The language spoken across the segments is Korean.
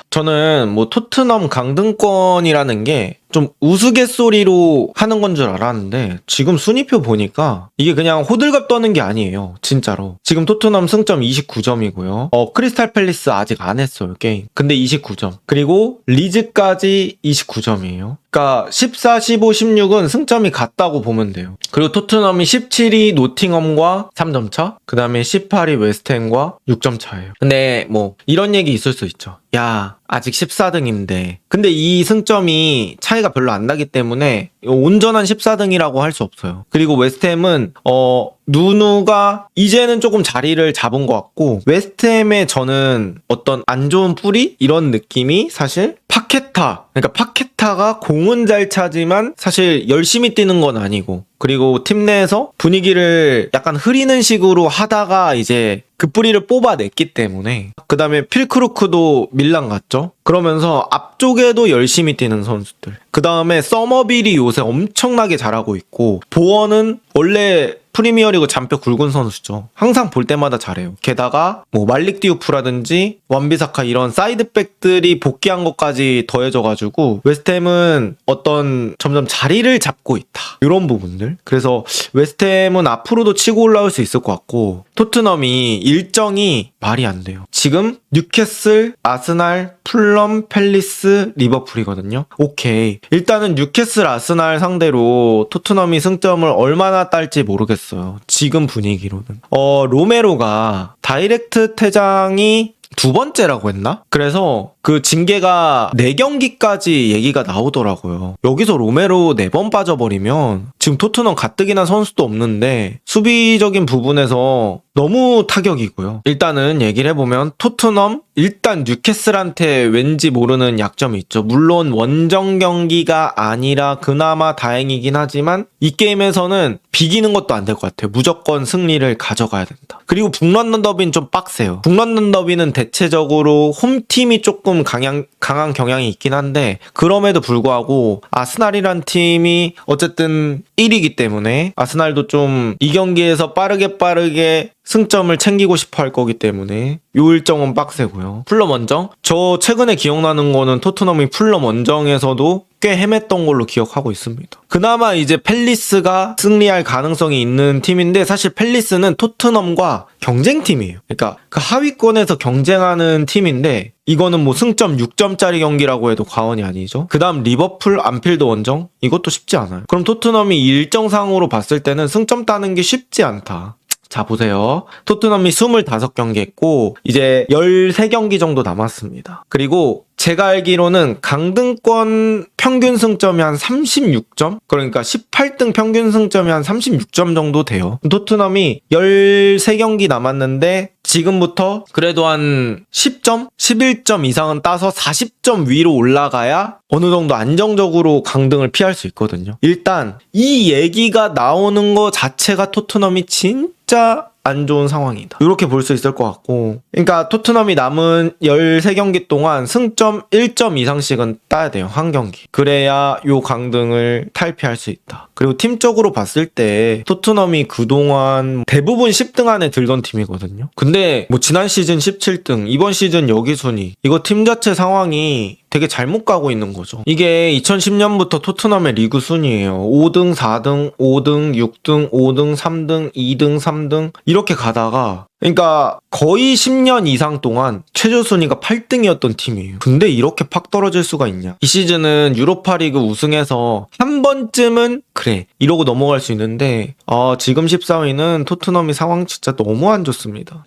저는 뭐 토트넘 강등권이라는 게 좀 우스갯소리로 하는 건 줄 알았는데 지금 순위표 보니까 이게 그냥 호들갑 떠는 게 아니에요. 진짜로. 지금 토트넘 승점 29점이고요. 크리스탈 팰리스 아직 안 했어요, 게임. 근데 29점. 그리고 리즈까지 29점이에요. 그러니까 14, 15, 16은 승점이 같다고 보면 돼요. 그리고 토트넘이 17위 노팅엄과 3점 차, 그 다음에 18위 웨스트햄과 6점 차예요. 근데 뭐 이런 얘기 있을 수 있죠. 야, 아직 14등인데. 근데 이 승점이 차이가 별로 안 나기 때문에 온전한 14등이라고 할 수 없어요. 그리고 웨스트햄은 누누가 이제는 조금 자리를 잡은 것 같고, 웨스트햄에 저는 어떤 안 좋은 뿌리? 이런 느낌이 사실 그러니까 파케타가 공은 잘 차지만 사실 열심히 뛰는 건 아니고, 그리고 팀 내에서 분위기를 약간 흐리는 식으로 하다가 이제 그 뿌리를 뽑아냈기 때문에. 그 다음에 필크루크도 밀란 갔죠. 그러면서 앞쪽에도 열심히 뛰는 선수들. 그 다음에 서머빌이 요새 엄청나게 잘하고 있고, 보어는 원래 프리미어리그 잔뼈 굵은 선수죠. 항상 볼 때마다 잘해요. 게다가 뭐 말릭 디우프라든지 완비사카 이런 사이드백들이 복귀한 것까지 더해져가지고 웨스트햄은 어떤 점점 자리를 잡고 있다. 이런 부분들. 그래서 웨스트햄은 앞으로도 치고 올라올 수 있을 것 같고, 토트넘이 일정이 말이 안 돼요. 지금 뉴캐슬, 아스날, 풀럼, 팰리스, 리버풀이거든요. 오케이. 일단은 뉴캐슬, 아스날 상대로 토트넘이 승점을 얼마나 딸지 모르겠어요. 지금 분위기로는. 로메로가 다이렉트 퇴장이 두 번째라고 했나? 그래서 그 징계가 4경기까지 얘기가 나오더라고요. 여기서 로메로 4번 빠져버리면 지금 토트넘 가뜩이나 선수도 없는데 수비적인 부분에서 너무 타격이고요. 일단은 얘기를 해보면 토트넘 일단 뉴캐슬한테 왠지 모르는 약점이 있죠. 물론 원정 경기가 아니라 그나마 다행이긴 하지만 이 게임에서는 비기는 것도 안 될 것 같아요. 무조건 승리를 가져가야 된다. 그리고 북런던 더비는 좀 빡세요. 북런던 더비는 대체적으로 홈팀이 조금 강한 경향이 있긴 한데, 그럼에도 불구하고 아스날이란 팀이 어쨌든 1위기 때문에 아스날도 좀 이 경기에서 빠르게 승점을 챙기고 싶어 할 거기 때문에 요 일정은 빡세고요. 풀럼 원정? 저 최근에 기억나는 거는 토트넘이 풀럼 원정에서도 꽤 헤맸던 걸로 기억하고 있습니다. 그나마 이제 팰리스가 승리할 가능성이 있는 팀인데, 사실 팰리스는 토트넘과 경쟁팀이에요. 그러니까 그 하위권에서 경쟁하는 팀인데, 이거는 뭐 승점 6점짜리 경기라고 해도 과언이 아니죠. 그 다음 리버풀, 안필드 원정? 이것도 쉽지 않아요. 그럼 토트넘이 일정상으로 봤을 때는 승점 따는 게 쉽지 않다. 자, 보세요. 토트넘이 25경기 했고 이제 13경기 정도 남았습니다. 그리고 제가 알기로는 강등권 평균 승점이 한 36점? 그러니까 18등 평균 승점이 한 36점 정도 돼요. 토트넘이 13경기 남았는데 지금부터 그래도 한 10점? 11점 이상은 따서 40점 위로 올라가야 어느 정도 안정적으로 강등을 피할 수 있거든요. 일단 이 얘기가 나오는 거 자체가 토트넘이 진짜 안 좋은 상황이다. 이렇게 볼 수 있을 것 같고, 그러니까 토트넘이 남은 13경기 동안 승점 1점 이상씩은 따야 돼요. 한 경기. 그래야 요 강등을 탈피할 수 있다. 그리고 팀적으로 봤을 때 토트넘이 그동안 대부분 10등 안에 들던 팀이거든요. 근데 뭐 지난 시즌 17등, 이번 시즌 여기 순위, 이거 팀 자체 상황이 되게 잘못 가고 있는 거죠. 이게 2010년부터 토트넘의 리그 순위예요. 5등, 4등, 5등, 6등, 5등, 3등, 2등, 3등 이렇게 가다가, 그러니까 거의 10년 이상 동안 최저 순위가 8등이었던 팀이에요. 근데 이렇게 팍 떨어질 수가 있냐. 이 시즌은 유로파리그 우승해서 한 번쯤은 그래 이러고 넘어갈 수 있는데 지금 14위는 토트넘이 상황 진짜 너무 안 좋습니다.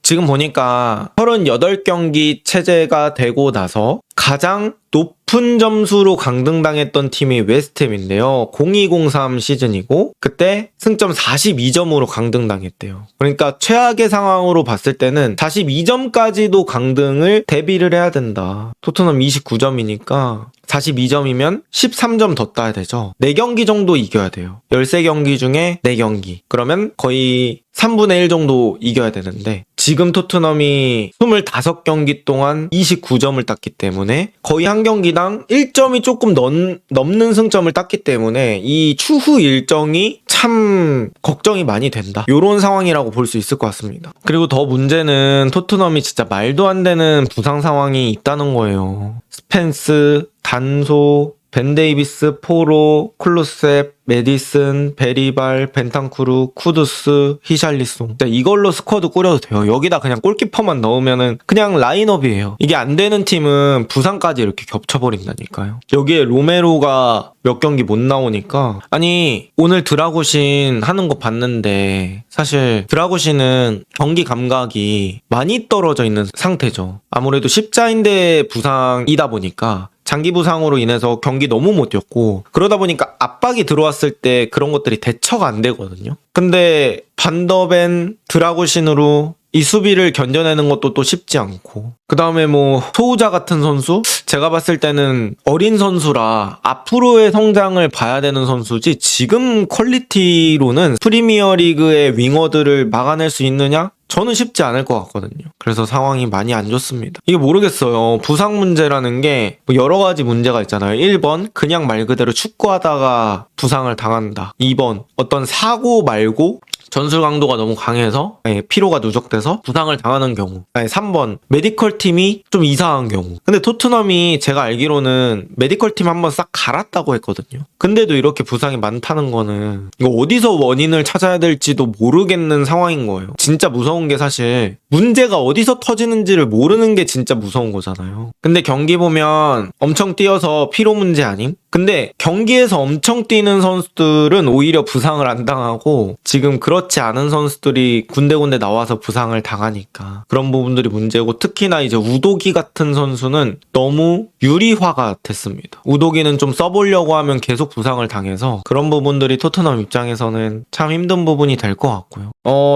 지금 보니까 38경기 체제가 되고 나서 가장 높은 점수로 강등당했던 팀이 웨스트햄인데요. 0203 시즌이고 그때 승점 42점으로 강등당했대요. 그러니까 최악의 상황으로 봤을 때는 42점까지도 강등을 대비를 해야 된다. 토트넘 29점이니까 42점이면 13점 더 따야 되죠. 4경기 정도 이겨야 돼요. 13경기 중에 4경기. 그러면 거의 3분의 1 정도 이겨야 되는데 지금 토트넘이 25경기 동안 29점을 땄기 때문에 거의 한 경기당 1점이 조금 넘는 승점을 땄기 때문에 이 추후 일정이 참 걱정이 많이 된다. 이런 상황이라고 볼 수 있을 것 같습니다. 그리고 더 문제는 토트넘이 진짜 말도 안 되는 부상 상황이 있다는 거예요. 스펜스, 단소, 벤 데이비스, 포로, 클루셉, 메디슨, 베리발, 벤탄쿠르, 쿠두스, 히샬리송. 이걸로 스쿼드 꾸려도 돼요. 여기다 그냥 골키퍼만 넣으면은 그냥 라인업이에요. 이게 안 되는 팀은 부상까지 이렇게 겹쳐버린다니까요. 여기에 로메로가 몇 경기 못 나오니까 아니 오늘 드라구신 하는 거 봤는데 사실 드라구신은 경기 감각이 많이 떨어져 있는 상태죠. 아무래도 십자인대 부상이다 보니까 장기 부상으로 인해서 경기 너무 못 뛰었고 그러다 보니까 압박이 들어왔을 때 그런 것들이 대처가 안 되거든요. 근데 반더벤, 드라구신으로 이 수비를 견뎌내는 것도 또 쉽지 않고 그 다음에 뭐 소우자 같은 선수? 제가 봤을 때는 어린 선수라 앞으로의 성장을 봐야 되는 선수지 지금 퀄리티로는 프리미어리그의 윙어들을 막아낼 수 있느냐? 저는 쉽지 않을 것 같거든요. 그래서 상황이 많이 안 좋습니다. 이게 모르겠어요. 부상 문제라는 게 여러 가지 문제가 있잖아요. 1번 그냥 말 그대로 축구하다가 부상을 당한다. 2번 어떤 사고 말고 전술 강도가 너무 강해서 피로가 누적돼서 부상을 당하는 경우. 3번 메디컬 팀이 좀 이상한 경우. 근데 토트넘이 제가 알기로는 메디컬 팀 한번 싹 갈았다고 했거든요. 근데도 이렇게 부상이 많다는 거는 이거 어디서 원인을 찾아야 될지도 모르겠는 상황인 거예요. 진짜 무서운 게 사실 문제가 어디서 터지는지를 모르는 게 진짜 무서운 거잖아요. 근데 경기 보면 엄청 뛰어서 피로 문제 아님? 근데 경기에서 엄청 뛰는 선수들은 오히려 부상을 안 당하고 지금 그렇지 않은 선수들이 군데군데 나와서 부상을 당하니까 그런 부분들이 문제고 특히나 이제 우도기 같은 선수는 너무 유리화가 됐습니다. 우도기는 좀 써보려고 하면 계속 부상을 당해서 그런 부분들이 토트넘 입장에서는 참 힘든 부분이 될 것 같고요.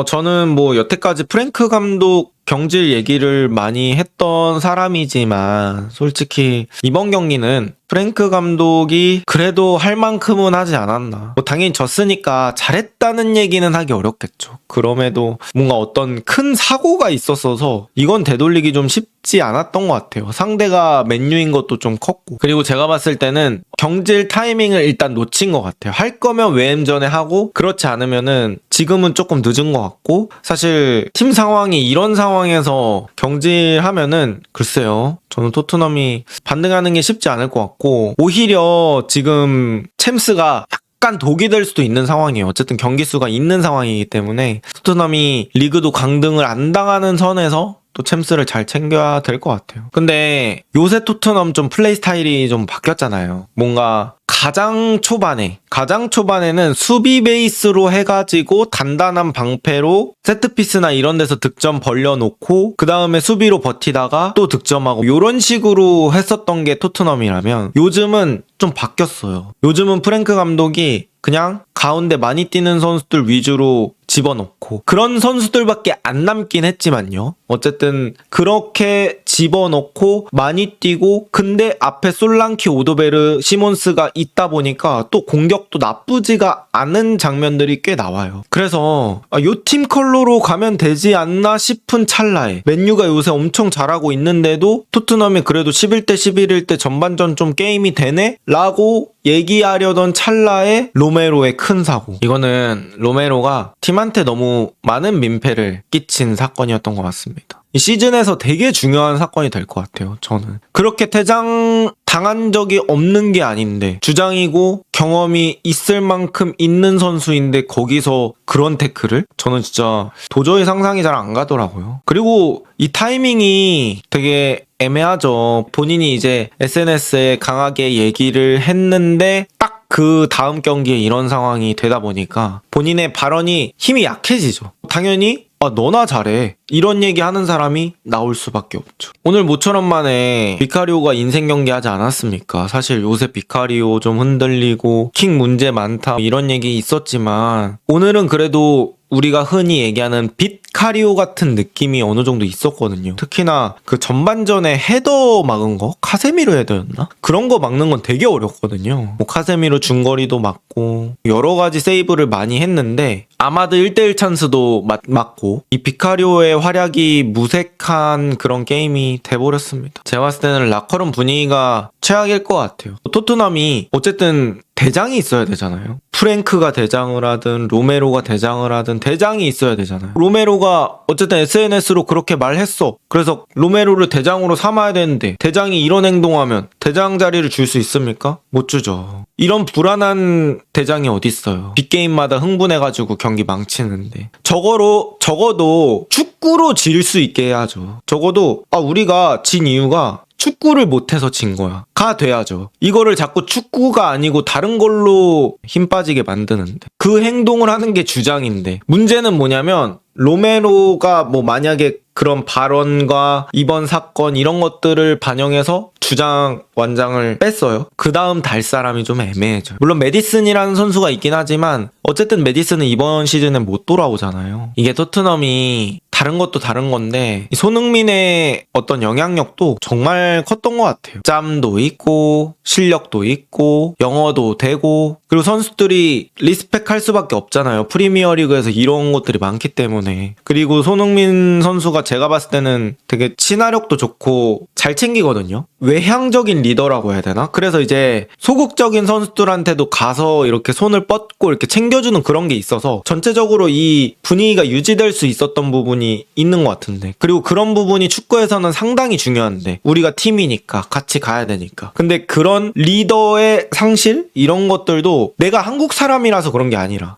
저는 뭐 여태까지 프랭크 감독 경질 얘기를 많이 했던 사람이지만 솔직히 이번 경기는 프랭크 감독이 그래도 할 만큼은 하지 않았나. 뭐 당연히 졌으니까 잘했다는 얘기는 하기 어렵겠죠. 그럼에도 뭔가 어떤 큰 사고가 있었어서 이건 되돌리기 좀 쉽지 않았던 것 같아요. 상대가 맨유인 것도 좀 컸고 그리고 제가 봤을 때는 경질 타이밍을 일단 놓친 것 같아요. 할 거면 외엠 전에 하고 그렇지 않으면은 지금은 조금 늦은 것 같고 사실 팀 상황이 이런 상황에서 경질하면은 글쎄요. 저는 토트넘이 반등하는 게 쉽지 않을 것 같고 오히려 지금 챔스가 약간 독이 될 수도 있는 상황이에요. 어쨌든 경기 수가 있는 상황이기 때문에 토트넘이 리그도 강등을 안 당하는 선에서 또 챔스를 잘 챙겨야 될 것 같아요. 근데 요새 토트넘 좀 플레이 스타일이 좀 바뀌었잖아요. 뭔가 가장 초반에는 수비 베이스로 해가지고 단단한 방패로 세트피스나 이런 데서 득점 벌려놓고 그 다음에 수비로 버티다가 또 득점하고 이런 식으로 했었던 게 토트넘이라면 요즘은 좀 바뀌었어요. 요즘은 프랭크 감독이 그냥 가운데 많이 뛰는 선수들 위주로 집어넣고 그런 선수들밖에 안 남긴 했지만요. 어쨌든 그렇게 집어넣고 많이 뛰고 근데 앞에 솔랑키, 오도베르, 시몬스가 있다 보니까 또 공격도 나쁘지가 않은 장면들이 꽤 나와요. 그래서 요 팀 컬러로 가면 되지 않나 싶은 찰나에 맨유가 요새 엄청 잘하고 있는데도 토트넘이 그래도 11대 11일 때 전반전 좀 게임이 되네? 라고 얘기하려던 찰나에 로메로의 큰 사고. 이거는 로메로가 팀한테 너무 많은 민폐를 끼친 사건이었던 것 같습니다. 이 시즌에서 되게 중요한 사건이 될 것 같아요. 저는 그렇게 퇴장 당한 적이 없는 게 아닌데 주장이고 경험이 있을 만큼 있는 선수인데 거기서 그런 태클을? 저는 진짜 도저히 상상이 잘 안 가더라고요. 그리고 이 타이밍이 되게 애매하죠. 본인이 이제 SNS에 강하게 얘기를 했는데 딱 그 다음 경기에 이런 상황이 되다 보니까 본인의 발언이 힘이 약해지죠. 당연히 너나 잘해 이런 얘기 하는 사람이 나올 수밖에 없죠. 오늘 모처럼 만에 비카리오가 인생 경기 하지 않았습니까? 사실 요새 비카리오 좀 흔들리고 킹 문제 많다 이런 얘기 있었지만 오늘은 그래도 우리가 흔히 얘기하는 빗카리오 같은 느낌이 어느 정도 있었거든요. 특히나 그 전반전에 헤더 막은 거? 카세미로 헤더였나? 그런 거 막는 건 되게 어렵거든요. 뭐 카세미로 중거리도 막고 여러 가지 세이브를 많이 했는데 아마드 1대1 찬스도 맞고 이 빗카리오의 활약이 무색한 그런 게임이 돼버렸습니다. 제가 봤을 때는 라커룸 분위기가 최악일 것 같아요. 토트넘이 어쨌든 대장이 있어야 되잖아요. 프랭크가 대장을 하든 로메로가 대장을 하든 대장이 있어야 되잖아요. 로메로가 어쨌든 SNS로 그렇게 말했어. 그래서 로메로를 대장으로 삼아야 되는데 대장이 이런 행동하면 대장 자리를 줄 수 있습니까? 못 주죠. 이런 불안한 대장이 어딨어요. 빅게임마다 흥분해가지고 경기 망치는데 적어도 축구로 질 수 있게 해야죠. 적어도 우리가 진 이유가 축구를 못해서 진 거야. 가 돼야죠. 이거를 자꾸 축구가 아니고 다른 걸로 힘 빠지게 만드는데 그 행동을 하는 게 주장인데 문제는 뭐냐면 로메로가 뭐 만약에 그런 발언과 이번 사건 이런 것들을 반영해서 주장 완장을 뺐어요. 그 다음 달 사람이 좀 애매해져요. 물론 메디슨이라는 선수가 있긴 하지만 어쨌든 메디슨은 이번 시즌에 못 돌아오잖아요. 이게 토트넘이 다른 것도 다른 건데 손흥민의 어떤 영향력도 정말 컸던 것 같아요. 짬도 있고 실력도 있고 영어도 되고 그리고 선수들이 리스펙할 수밖에 없잖아요. 프리미어리그에서 이런 것들이 많기 때문에. 그리고 손흥민 선수가 제가 봤을 때는 되게 친화력도 좋고 잘 챙기거든요. 외향적인 리더라고 해야 되나? 그래서 이제 소극적인 선수들한테도 가서 이렇게 손을 뻗고 이렇게 챙겨주는 그런 게 있어서 전체적으로 이 분위기가 유지될 수 있었던 부분이 있는 것 같은데 그리고 그런 부분이 축구에서는 상당히 중요한데 우리가 팀이니까 같이 가야 되니까 근데 그런 리더의 상실? 이런 것들도 내가 한국 사람이라서 그런 게 아니라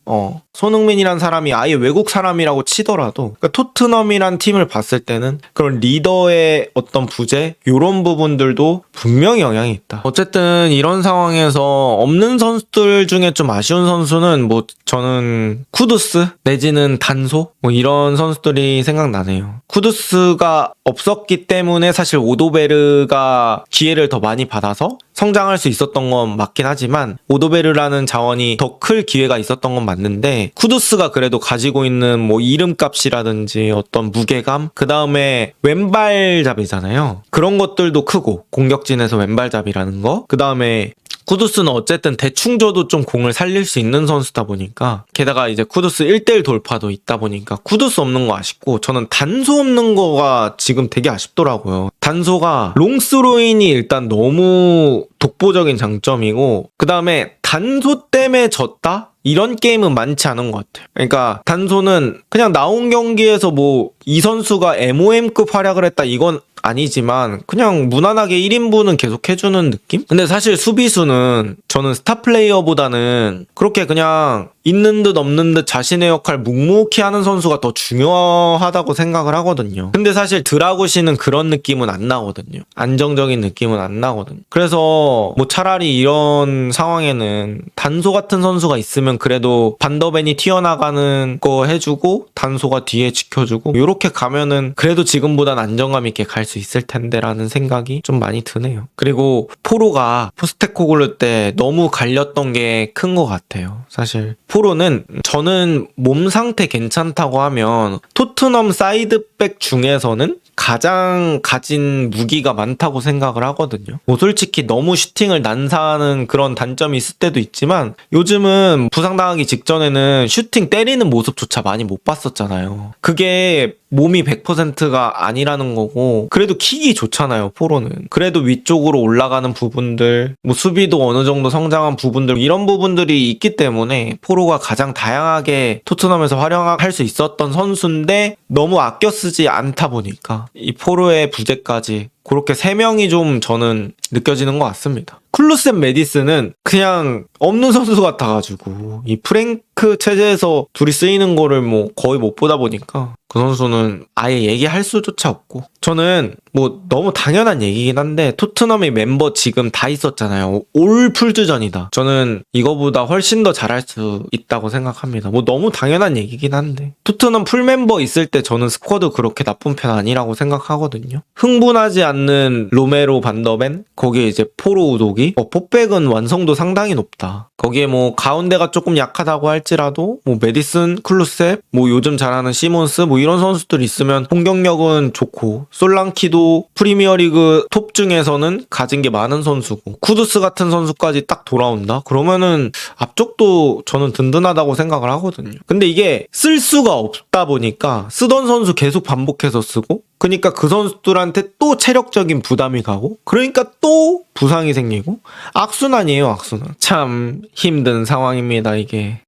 손흥민이란 사람이 아예 외국 사람이라고 치더라도 그러니까 토트넘이란 팀을 봤을 때는 그런 리더의 어떤 부재 이런 부분들도 분명히 영향이 있다. 어쨌든 이런 상황에서 없는 선수들 중에 좀 아쉬운 선수는 뭐 저는 쿠두스 내지는 단소 뭐 이런 선수들이 생각나네요. 쿠두스가 없었기 때문에 사실 오도베르가 기회를 더 많이 받아서 성장할 수 있었던 건 맞긴 하지만 오도베르라는 자원이 더 클 기회가 있었던 건 맞는데 쿠두스가 그래도 가지고 있는 뭐 이름값이라든지 어떤 무게감 그 다음에 왼발잡이잖아요. 그런 것들도 크고 공격진에서 왼발잡이라는 거 그 다음에 쿠두스는 어쨌든 대충 줘도 좀 공을 살릴 수 있는 선수다 보니까 게다가 이제 쿠두스 1대1 돌파도 있다 보니까 쿠두스 없는 거 아쉽고 저는 단소 없는 거가 지금 되게 아쉽더라고요. 단소가 롱스로인이 일단 너무 독보적인 장점이고 그 다음에 단소 때문에 졌다? 이런 게임은 많지 않은 것 같아요. 그러니까 단소는 그냥 나온 경기에서 뭐 이 선수가 MOM급 활약을 했다 이건 아니지만 그냥 무난하게 1인분은 계속 해주는 느낌? 근데 사실 수비수는 저는 스타 플레이어보다는 그렇게 그냥 있는 듯 없는 듯 자신의 역할 묵묵히 하는 선수가 더 중요하다고 생각을 하거든요. 근데 사실 드라구시는 그런 느낌은 안 나거든요. 안정적인 느낌은 안 나거든요. 그래서 뭐 차라리 이런 상황에는 단소 같은 선수가 있으면 그래도 반더벤이 튀어나가는 거 해주고 단소가 뒤에 지켜주고 이렇게 가면은 그래도 지금보단 안정감 있게 갈 수 있을 텐데라는 생각이 좀 많이 드네요. 그리고 포로가 포스테코글루 때 너무 갈렸던 게 큰 것 같아요. 사실 포로는 저는 몸 상태 괜찮다고 하면 토트넘 사이드백 중에서는 가장 가진 무기가 많다고 생각을 하거든요. 뭐 솔직히 너무 슈팅을 난사하는 그런 단점이 있을 때도 있지만 요즘은 부상당하기 직전에는 슈팅 때리는 모습조차 많이 못 봤었잖아요. 그게 몸이 100%가 아니라는 거고 그래도 킥이 좋잖아요. 포로는 그래도 위쪽으로 올라가는 부분들 뭐 수비도 어느 정도 성장한 부분들 이런 부분들이 있기 때문에 포로가 가장 다양하게 토트넘에서 활용할 수 있었던 선수인데 너무 아껴 쓰지 않다 보니까 이 포로의 부재까지 그렇게 3명이 좀 저는 느껴지는 것 같습니다. 쿨루센 메디슨은 그냥 없는 선수 같아가지고 이 프랭크 체제에서 둘이 쓰이는 거를 뭐 거의 못 보다 보니까 그 선수는 아예 얘기할 수조차 없고. 저는 뭐 너무 당연한 얘기긴 한데 토트넘의 멤버 지금 다 있었잖아요. 올 풀주전이다. 저는 이거보다 훨씬 더 잘할 수 있다고 생각합니다. 뭐 너무 당연한 얘기긴 한데 토트넘 풀 멤버 있을 때 저는 스쿼드 그렇게 나쁜 편 아니라고 생각하거든요. 흥분하지 않는 로메로 반더벤, 거기에 이제 포로 우도기, 포백은 완성도 상당히 높다. 거기에 뭐 가운데가 조금 약하다고 할지라도 뭐 메디슨, 클루셉, 뭐 요즘 잘하는 시몬스 뭐 이런 선수들 있으면 공격력은 좋고, 솔랑키도 프리미어리그 톱 중에서는 가진 게 많은 선수고, 쿠두스 같은 선수까지 딱 돌아온다? 그러면은 앞쪽도 저는 든든하다고 생각을 하거든요. 근데 이게 쓸 수가 없다 보니까 쓰던 선수 계속 반복해서 쓰고, 그러니까 그 선수들한테 또 체력적인 부담이 가고, 그러니까 또 부상이 생기고, 악순환이에요, 악순환. 참 힘든 상황입니다, 이게.